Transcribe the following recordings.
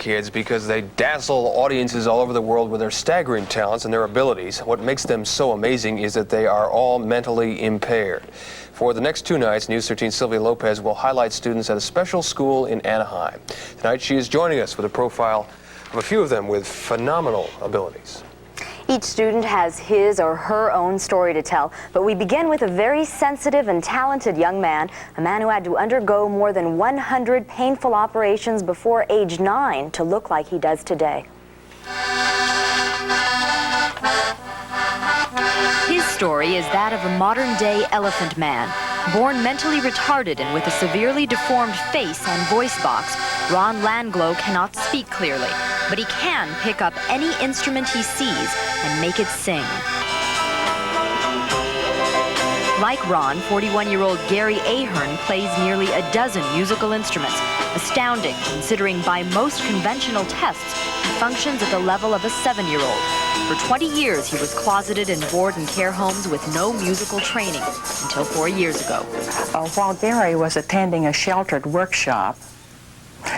kids because they dazzle audiences all over the world with their staggering talents and their abilities. What makes them so amazing is that they are all mentally impaired. For the next 2 nights, News 13's Sylvia Lopez will highlight students at a special school in Anaheim. Tonight she is joining us with a profile of a few of them with phenomenal abilities. Each student has his or her own story to tell, but we begin with a very sensitive and talented young man, a man who had to undergo more than 100 painful operations before age 9 to look like he does today. His story is that of a modern-day elephant man. Born mentally retarded and with a severely deformed face and voice box, Ron Langlow cannot speak clearly, but he can pick up any instrument he sees and make it sing. Like Ron, 41-year-old Gary Ahern plays nearly a dozen musical instruments. Astounding, considering by most conventional tests, he functions at the level of a 7-year-old. For 20 years, he was closeted in board and care homes with no musical training until 4 years ago. While Gary was attending a sheltered workshop,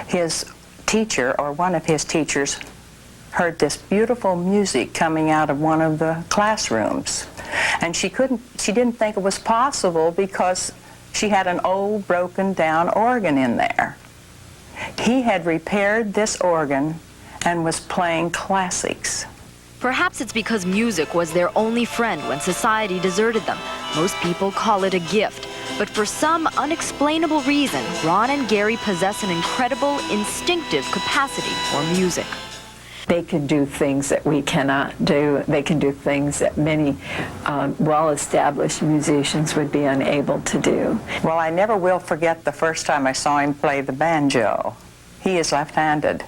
his teacher, or one of his teachers, heard this beautiful music coming out of one of the classrooms. And she didn't think it was possible because she had an old broken down organ in there. He had repaired this organ and was playing classics. Perhaps it's because music was their only friend when society deserted them. Most people call it a gift. But for some unexplainable reason, Ron and Gary possess an incredible, instinctive capacity for music. They can do things that we cannot do. They can do things that many well-established musicians would be unable to do. Well, I never will forget the first time I saw him play the banjo. He is left-handed.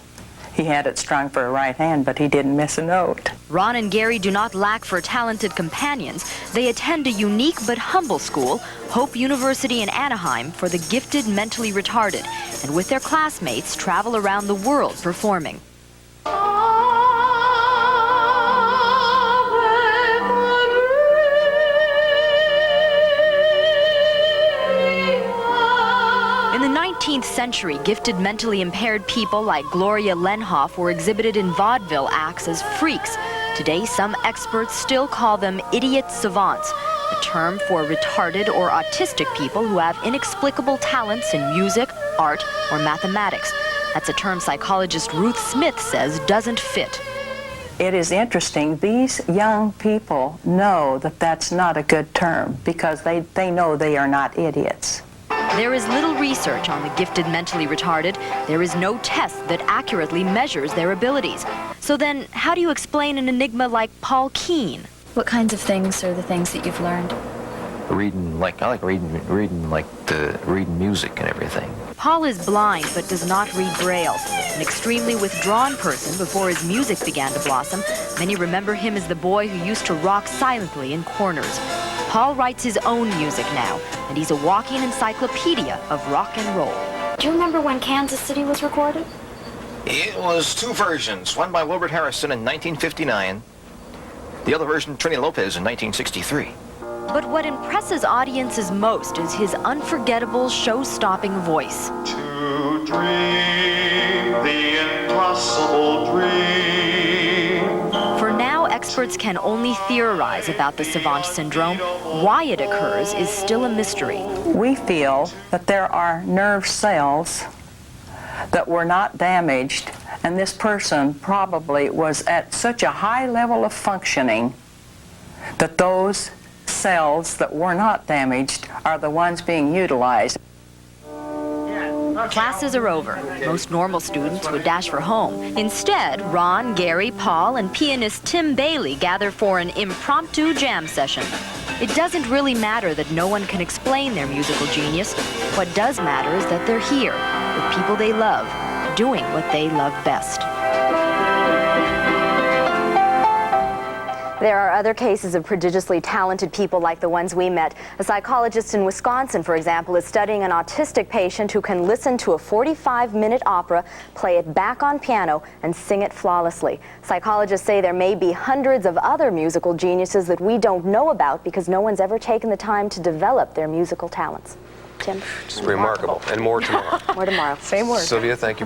He had it strung for a right hand, but he didn't miss a note. Ron and Gary do not lack for talented companions. They attend a unique but humble school, Hope University in Anaheim, for the gifted mentally retarded, and with their classmates travel around the world performing. In the 19th century, gifted mentally impaired people like Gloria Lenhoff were exhibited in vaudeville acts as freaks. Today, some experts still call them idiot savants, a term for retarded or autistic people who have inexplicable talents in music, art, or mathematics. That's a term psychologist Ruth Smith says doesn't fit. It is interesting. These young people know that that's not a good term because they know they are not idiots. There is little research on the gifted mentally retarded. There is no test that accurately measures their abilities. So then, how do you explain an enigma like Paul Keene? What kinds of things are the things that you've learned? I like reading music and everything. Paul is blind but does not read Braille. An extremely withdrawn person before his music began to blossom. Many remember him as the boy who used to rock silently in corners. Paul writes his own music now, and he's a walking encyclopedia of rock and roll. Do you remember when Kansas City was recorded? It was 2 versions, one by Wilbert Harrison in 1959, the other version Trini Lopez in 1963. But what impresses audiences most is his unforgettable, show-stopping voice. To dream the impossible dream. For now, experts can only theorize about the savant syndrome. Why it occurs is still a mystery. We feel that there are nerve cells that were not damaged, and this person probably was at such a high level of functioning that those cells that were not damaged are the ones being utilized. Classes are over. Most normal students would dash for home. Instead, Ron, Gary, Paul, and pianist Tim Bailey gather for an impromptu jam session. It doesn't really matter that no one can explain their musical genius. What does matter is that they're here, with people they love, doing what they love best. There are other cases of prodigiously talented people like the ones we met. A psychologist in Wisconsin, for example, is studying an autistic patient who can listen to a 45-minute opera, play it back on piano, and sing it flawlessly. Psychologists say there may be hundreds of other musical geniuses that we don't know about because no one's ever taken the time to develop their musical talents. Tim? Just remarkable. And more tomorrow. More tomorrow. Same word. Sylvia, thank you.